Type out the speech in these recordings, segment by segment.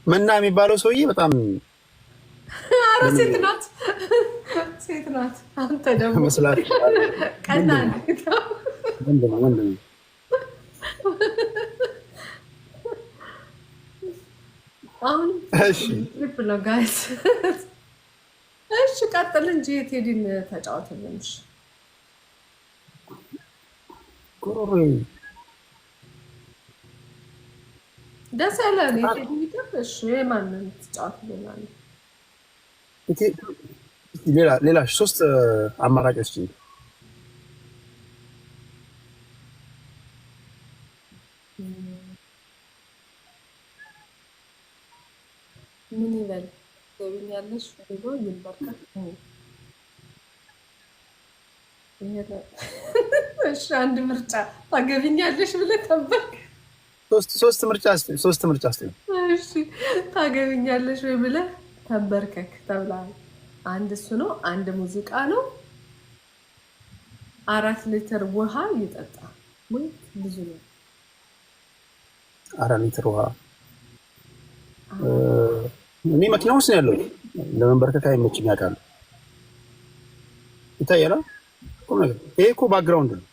መና የሚባለው ሰውዬ በጣም ኧረ ሴት ናት። አንተ ደግሞ መስላት ቀና ወንድ ነው። አሁን እሺ ነው ጋይስ። እሺ ቀጥል እንጂ ቴዲን ተጫወተልን። እሺ ኮሮሮ ደስ ያለ ቴዲ ይተፈሽ ማንን ተጫወተልን? ሌላ ሶስት አማራጮች ምን ይበል? ታገቢኛለሽ ብሎ ይንበርከክ። እሺ አንድ ምርጫ ታገቢኛለሽ ብለህ ተንበርክ። ሶስት ምርጫ አስተ እሺ ታገቢኛለሽ ወይ ብለህ ተንበርከክ ተብለሃል። አንድ እሱ ነው። አንድ ሙዚቃ ነው። 4 ሊትር ውሃ ይጠጣ ወይ ብዙ ነው። 4 ሊትር ውሃ እኔ መኪና ውስጥ ነው ያለው። ለመንበርከክ አይመችም ያውቃል። ይታያል። ይሄ እኮ ባክግራውንድ ነው።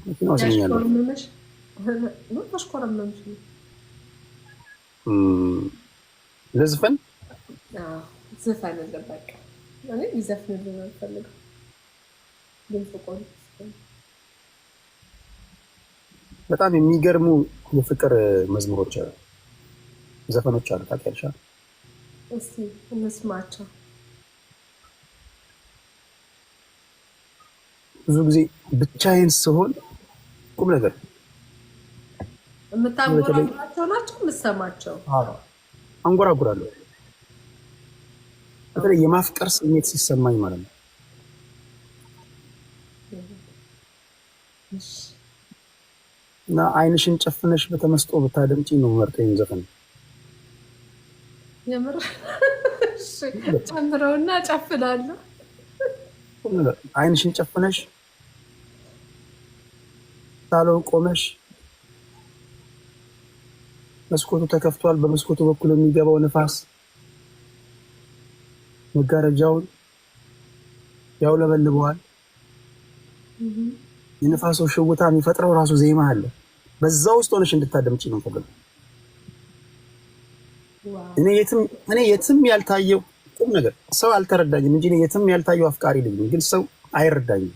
መኪና ውስጥ ነው ያለው። ለዝፈን ዝፈን በቃ እኔ ይዘፍንልኝ ነው የምፈልገው። ድምፅ ቆንጆ በጣም የሚገርሙ የፍቅር መዝሙሮች አሉ፣ ዘፈኖች አሉ። ታውቂያለሽ? እስቲ እንስማቸው። ብዙ ጊዜ ብቻዬን ስሆን ቁም ነገር የምታንጎራጉራቸው ናቸው የምትሰማቸው? አንጎራጉራለሁ። በተለይ የማፍቀር ስሜት ሲሰማኝ ማለት ነው። እና አይንሽን ጨፍነሽ በተመስጦ ብታደምጪ ነው መርጠኝ ዘፈን። የምር ጨምረውና ጨፍናለሁ። አይንሽን ጨፍነሽ ሳሎን ቆመሽ መስኮቱ ተከፍቷል። በመስኮቱ በኩል የሚገባው ንፋስ መጋረጃውን ያውለበልበዋል። የንፋሱ ሽውታ የሚፈጥረው ራሱ ዜማ አለ። በዛ ውስጥ ሆነሽ እንድታደምጪ ነው ፈልገው። እኔ የትም ያልታየው ቁም ነገር ሰው አልተረዳኝም እንጂ የትም ያልታየው አፍቃሪ ልጅ ነኝ፣ ግን ሰው አይረዳኝም።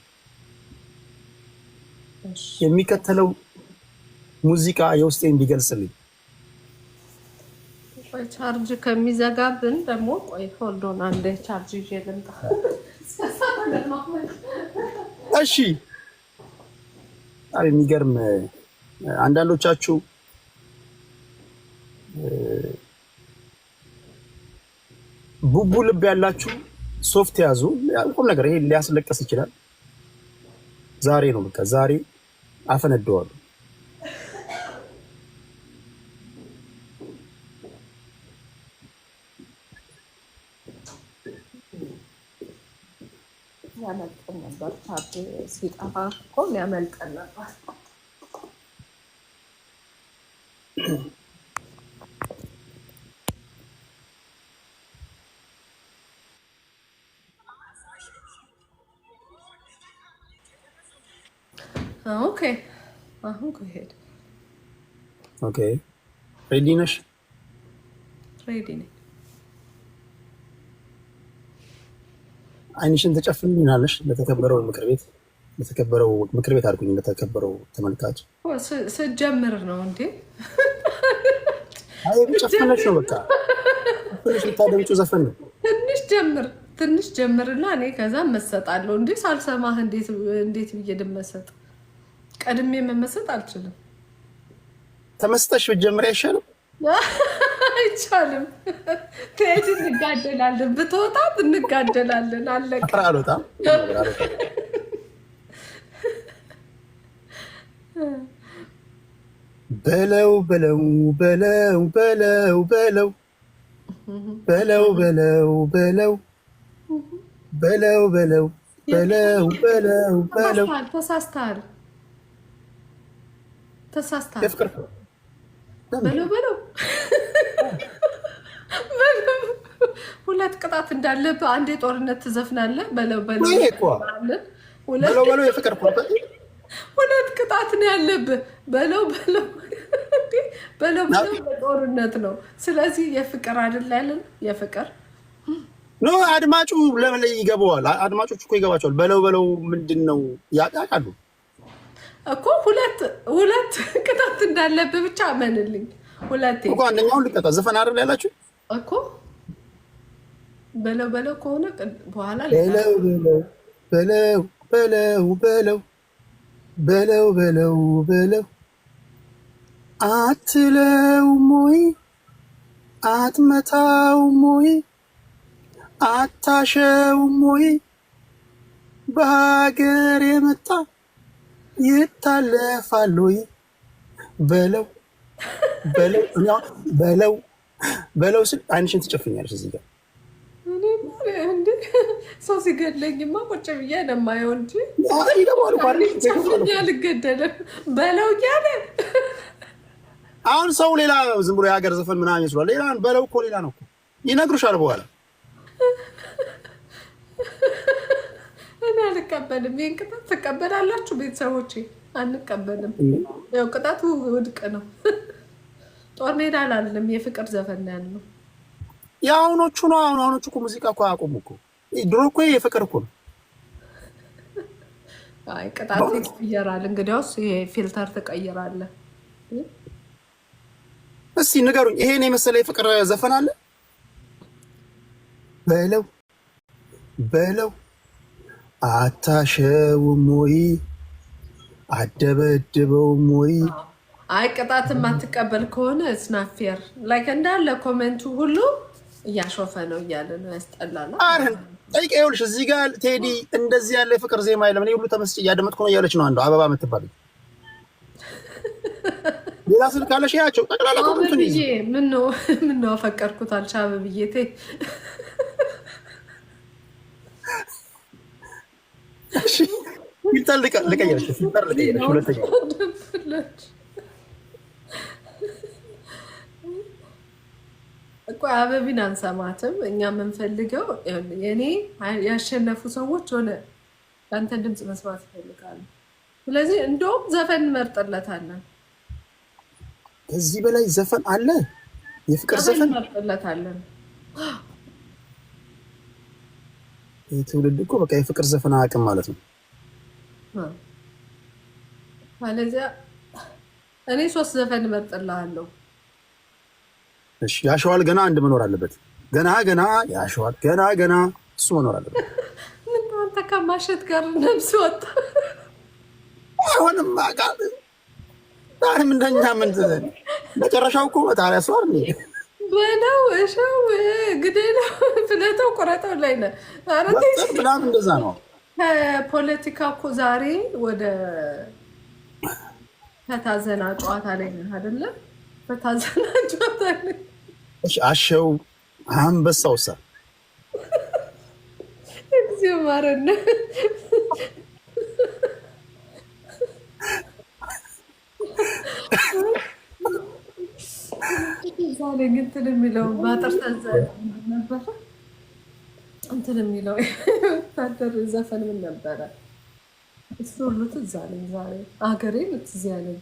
የሚከተለው ሙዚቃ የውስጤን ቢገልጽልኝ። ቆይ ቻርጅ ከሚዘጋብን ደግሞ ቆይ ሆልድ ኦን አንዴ ቻርጅ ይዤ ልምጣ። እሺ አይ የሚገርም አንዳንዶቻችሁ ቡቡ ልብ ያላችሁ ሶፍት ያዙ። ቁም ነገር ይሄ ሊያስለቅስ ይችላል። ዛሬ ነው በቃ ዛሬ አፈነደዋለሁ። ያመልጠን ነበር ቻርጅ ሲጠፋ እኮ ያመልጠን ነበር። ኦኬ አሁን ከሄድ ኦኬ ሬዲ ነሽ? ሬዲ ነኝ። አይንሽን ተጨፍኝናለሽ። ለተከበረው ምክር ቤት አድርጉኝ። ለተከበረው ተመልካች ስጀምር ነው እንዴ? አይ ጨፍነሽ ነው በቃ ትንሽ ልታደምጪው ዘፈን ነው። ትንሽ ጀምርና እኔ ከዛ መሰጣለሁ። እንዴ ሳልሰማህ እንዴት ብዬ ልመሰጥ? ቀድሜ መመሰጥ አልችልም። ተመስጠሽ ብትጀምሪ አይሻልም? አይቻልም። ትሄድ እንጋደላለን፣ ብትወጣ እንጋደላለን። አለቀ። አልወጣም በለው በለው በለው በለው በለው በለው በለው በለው በለው በለው በለው በለው በለው ተሳስተሃል። በለው በለው ሁለት ቅጣት እንዳለብህ አንዴ ጦርነት ትዘፍናለህ። በለው በለው በለው በለው የፍቅር ሁለት ቅጣት ነው ያለብህ። በለው በለው በለው በለው ጦርነት ነው። ስለዚህ የፍቅር አይደል ያለን የፍቅር ኖ አድማጩ ለምን ይገባዋል? አድማጮች እኮ ይገባቸዋል። በለው በለው ምንድን ነው ያውቃሉ እኮ ሁለት ቅጣት እንዳለብህ ብቻ አመንልኝ። ሁለቴ እኮ አንደኛውን ልቀጣ ዘፈን አይደል ያላችሁ እኮ በለው በለው ከሆነ በኋላ በለው በለው በለው በለው በለው በለው በለው አትለውም ወይ አትመታውም ወይ አታሸውም ወይ በሀገር የመጣ ይታለፋል ወይ በለው በለው በለው በለው ስል አይንሽን ትጨፍኛለሽ እዚህ ጋር ሰው ሲገድለኝማ ቁጭ ብዬ ነው የማየው እንጂ አልገደልም። በለው እያለ አሁን ሰው ሌላ ዝም ብሎ የሀገር ዘፈን ምናምን ይመስሏል። ሌላ በለው እኮ ሌላ ነው እኮ ይነግሩሻል በኋላ። እኔ አልቀበልም። ይህን ቅጣት ትቀበላላችሁ ቤተሰቦቼ? አንቀበልም። ያው ቅጣቱ ውድቅ ነው። ጦር ሜዳ አላለም። የፍቅር ዘፈን ያለው የአሁኖቹ ነው። አሁኖቹ እኮ ሙዚቃ እኮ አያውቁም እኮ። ድሮ እኮ የፍቅር እኮ ነው። አይ ቅጣት ይቀየራል። እንግዲያውስ ይሄ ፊልተር ትቀይራለህ። እስኪ ንገሩኝ፣ ይሄን የመሰለ የፍቅር ዘፈን አለ? በለው በለው አታሸውም ወይ አደበድበውም ወይ? አይ ቅጣት የማትቀበል ከሆነ ስናፌር ላይክ እንዳለ ኮሜንቱ ሁሉ እያሾፈ ነው እያለ ነው። ያስጠላል። ጠይቀ ይኸውልሽ፣ እዚህ ጋር ቴዲ እንደዚህ ያለ የፍቅር ዜማ የለም። እኔ ሁሉ ተመስጬ እያደመጥኩ ነው እያለች ነው አንዱ አበባ የምትባል። ሌላ ስልክ ካለሽ ያቸው ጠቅላላ ኮሜንቱን ይዤ ምን ነው አፈቀርኩት አልሽ አበብዬ ተይ። ፊልተር ልቀይርሽ ሁለተኛ እኮ አበቢን አንሰማትም። እኛ የምንፈልገው የኔ ያሸነፉ ሰዎች ሆነ ለአንተን ድምፅ መስማት ይፈልጋሉ። ስለዚህ እንደውም ዘፈን እንመርጥለታለን። ከዚህ በላይ ዘፈን አለ? የፍቅር ዘፈን እንመርጥለታለን። ትውልድ እኮ በቃ የፍቅር ዘፈን አያውቅም ማለት ነው። ስለዚህ እኔ 3 ዘፈን እመርጥልሃለሁ። እሺ ያሸዋል ገና አንድ መኖር አለበት። ገና ያሸዋል ገና እሱ መኖር አለበት። ምን አንተ ከማሸት ጋር ነብስ ወጣ አይሆንም። አቃል ዳርም እንደኛ ምን መጨረሻው እኮ ታዲያ ሷር ነው በለው እሻው ግዴለው ፍለተው ቆረጠው ላይ ነው። አረቴ ምናምን እንደዛ ነው። ፖለቲካ እኮ ዛሬ ወደ ፈታዘና ጨዋታ ላይ ነው አይደለ? ፈታዘና ጨዋታ ላይ እሺ አሸው አንበሳውሳ እግዚኦ ማረነ ዛሬ ግን እንትን የሚለው ባጠር ተዘለ ነበር። እንትን የሚለው ታደር ዘፈን ምን ነበረ? እሱ ሁሉ ትዝ አለኝ ዛሬ አገሬን ትዝ ያለኝ።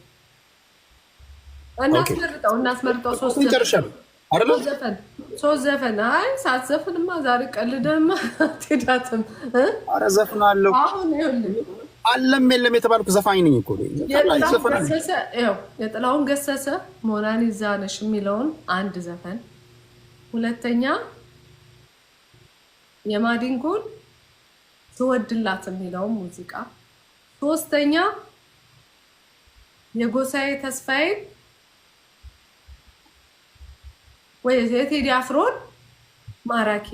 እናስመርጠው 3 ይጨርሻል አይደል? ሶስት ዘፈን። አይ ሳትዘፍንማ ዛሬ ቀልደህማ አትሄዳትም። ኧረ ዘፍናለሁ። አሁን ይኸውልህ አለም የለም የተባልኩ ዘፋኝ ነኝ እኮ። የጥላሁን ገሰሰ ሞናሊዛ ነሽ የሚለውን አንድ ዘፈን፣ ሁለተኛ የማዲንጎን ትወድላት የሚለውን ሙዚቃ፣ ሶስተኛ የጎሳዬ ተስፋዬን ወይ የቴዲ አፍሮን ማራኪ።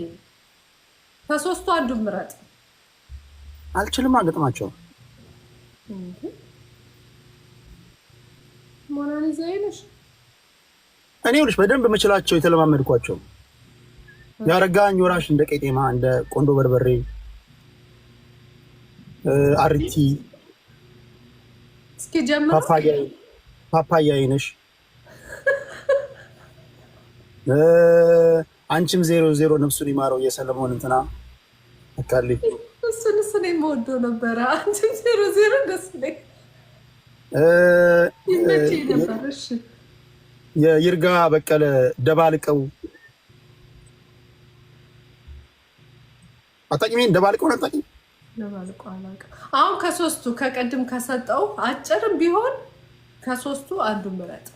ከሶስቱ አንዱን ምረጥ። አልችልም አገጥማቸው። ሞናሊዛ ነሽ እኔ ልሽ በደንብ የምችላቸው የተለማመድኳቸው ያረጋኝ ወራሽ፣ እንደ ቄጤማ፣ እንደ ቆንዶ በርበሬ፣ አርቲ፣ እስኪ ጀምር። ፓፓያ ነሽ አንቺም 00 ነፍሱን ይማረው የሰለሞን እንትና አካልኝ እሱን የምወደው ነበረ። አንቺም 00 ደስ ይለኝ ይመችኝ ነበር። እሺ የይርጋ በቀለ ደባልቀው አታውቂም? ደባልቀው አታውቂም? ደባልቀው አላውቅም። አሁን ከሶስቱ ከቀድም ከሰጠው አጭርም ቢሆን ከሶስቱ አንዱን ምረጥ።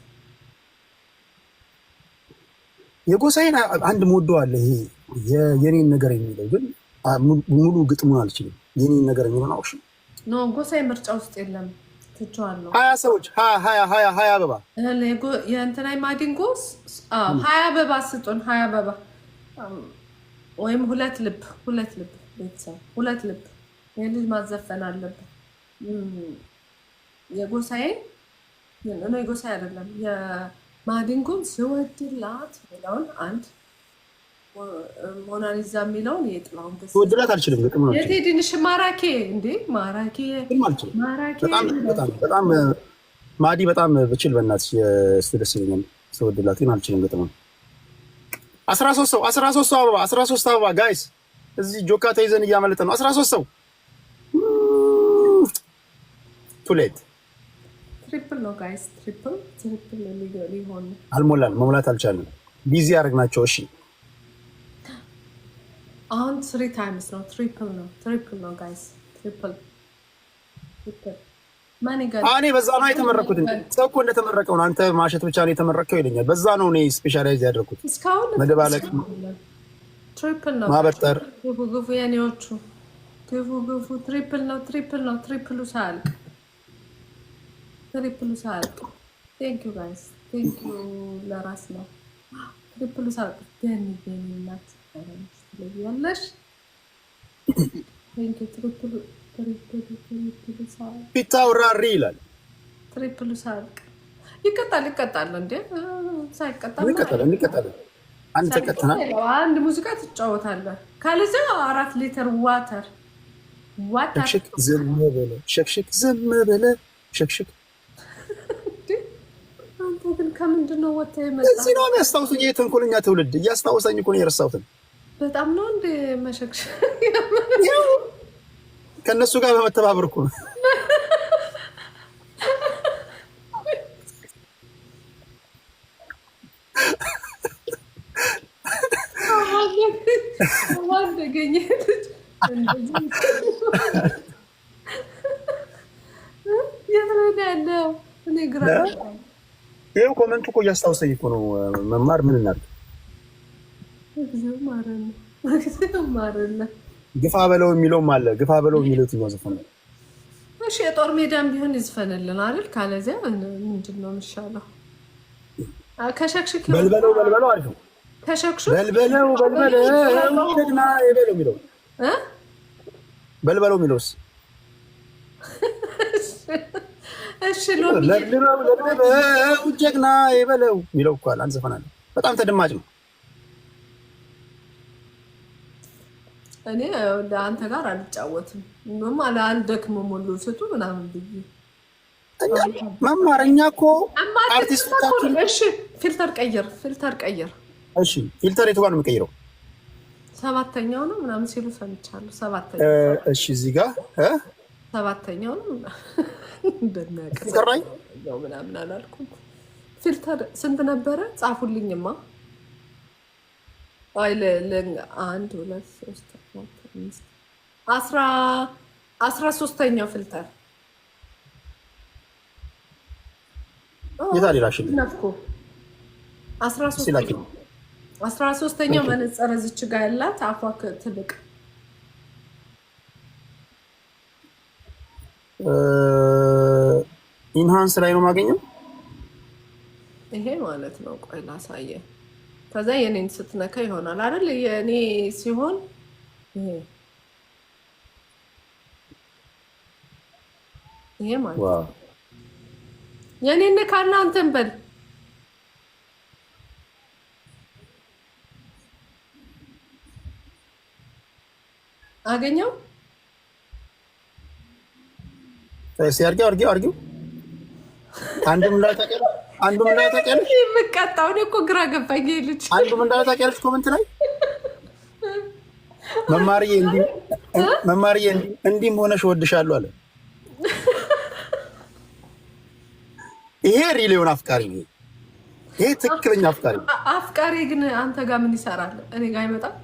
የጎሳዬን አንድ ሞዶ አለ። ይሄ የኔን ነገር የሚለው ግን ሙሉ ግጥሙን አልችልም። የኔን ነገር የሚለው ነው። እሺ ኖ ጎሳዬ ምርጫ ውስጥ የለም። ትቼዋለሁ። 20 ሰዎች 20 አበባ የእንትናይ ማዲንጎስ 20 አበባ ስጡን። 20 አበባ ወይም 2 ልብ ቤተሰብ 2 ልብ። የልጅ ማዘፈን አለብን። የጎሳዬ ነው የጎሳዬ አይደለም። የማዲንጎን ስወድላት የሚለውን አንድ ሞናሊዛ የሚለውን የጥላውን ስወድላት አልችልም። ግጥም ነው የቴዲንሽ ማራኪ እንዴ ማራኪ በጣም ማዲ በጣም ብችል በእናትሽ የእሱ ደስ ይለኛል። ስወድላት ግን አልችልም። ግጥም ነው 13 ሰው አበባ 13 አበባ ጋይስ፣ እዚህ ጆካ ተይዘን እያመለጠ ነው። 13 ሰው ቱሌት ትሪፕል ነው ጋይስ፣ ትሪፕል ሊሆን አልሞላን መሙላት አልቻለም። ቢዚ ያደረግናቸው። እሺ አሁን 3 ታይምስ ነው። ትሪፕል ነው ጋይስ፣ ትሪፕል ማን ይጋል። እኔ በዛ ነው የተመረኩት። ሰው እኮ እንደተመረቀው ነው። አንተ ማሸት ብቻ ነው የተመረከው ይለኛል። በዛ ነው እኔ ስፔሻላይዝ ያደረኩት። እስካሁን መደባለቅ ትሪፕል ነው። ማበርጠር ግፉ የኔዎቹ ግፉ። ትሪፕል ነው። ትሪፕሉ ሳያልቅ ቴንክ ዩ ጋይስ፣ ቴንክ ዩ ለራስ ነው። ትሪፕሉ ሳያልቅ ገኒናት ያለሽ ቴንክ ዩ። ትሪፕሉ ፒታውራሪ ይላል። ትሪፕሉ ሳያልቅ ይቀጣል እንዴ? ሳይቀጣ እንቀጣለን። አንድ ተቀጥና አንድ ሙዚቃ ትጫወታለህ። ካለዚያ 4 ሊትር ዋተር ሸክሽክ ዝም በለ ሸክሽክ። አንተ ግን ከምንድን ነው ወጥተህ የመጣው? እዚህ ነው የሚያስታውሱኝ። ይሄ ተንኮለኛ ትውልድ እያስታወሰኝ እኮ ነው የረሳሁትን። በጣም ነው እንደ መሸክሸክ ከእነሱ ጋር በመተባበር እኮ ነው። ይኸው ኮመንቱ እኮ እያስታወሰኝ እኮ ነው። መማር ምን እናድርግ? ግፋ በለው የሚለውም አለ። ግፋ በለው የሚለው የትኛው ዘፈን ነው? እሺ የጦር ሜዳም ቢሆን ይዝፈንልን አይደል? ካለዚያ ምንድን ነው የሚሻለው? ከሸክሽክ በልበለው አሪፍ ነው። ከሸክሽክ በልበለው ጀግና የበለው የሚለው በልበለው የሚለውስ እሺ ለልበው ጀግና የበለው የሚለው እኮ አለ። አንድ ዘፈን አለ በጣም ተደማጭ ነው። እኔ አንተ ጋር አልጫወትም አልደክምም። ሁሉ ስጡ ምናምን ብዬ መማር እኛ እኮ አርቲስቶቻችን። እሺ ፊልተር ቀይር። እሺ ፊልተር የቱ ጋር ነው የምቀይረው? 7ኛው ነው ምናምን ሲሉ ሰምቻለሁ። 7ኛው እሺ እዚህ ጋር 7ኛው ነው እንደሚያቀርራኝ ምናምን አላልኩም። ፊልተር ስንት ነበረ? ጻፉልኝማ። አይ 1 2 3 4 5 13ኛው ፊልተር የታለ ላሽ ነፍኮ 13ኛው መነጽር እዚች ጋር ያላት አፏ ትልቅ ኢንሃንስ ላይ ነው የማገኘው። ይሄ ማለት ነው። ቆይ ላሳየ። ከዛ የኔን ስትነካ ይሆናል አይደል? የኔ ሲሆን ይሄ ማለት ነው። የኔን ነካና አንተን በል አገኘው። ሲያርጊው አንዱም እንዳለ ታውቂያለሽ? አንዱም እንዳለ ታውቂያለሽ? የምቀጣው እኔ እኮ ግራ ገባኝ። ልጅ አንዱም እንዳለ ታውቂያለሽ? ኮመንት ላይ መማርዬ እንዲህም ሆነሽ እወድሻለሁ አለ። ይሄ ሪል የሆነ አፍቃሪ ነው። ይሄ ትክክለኛ አፍቃሪ ነው። አፍቃሪ ግን አንተ ጋር ምን ይሰራል? እኔ ጋር አይመጣም።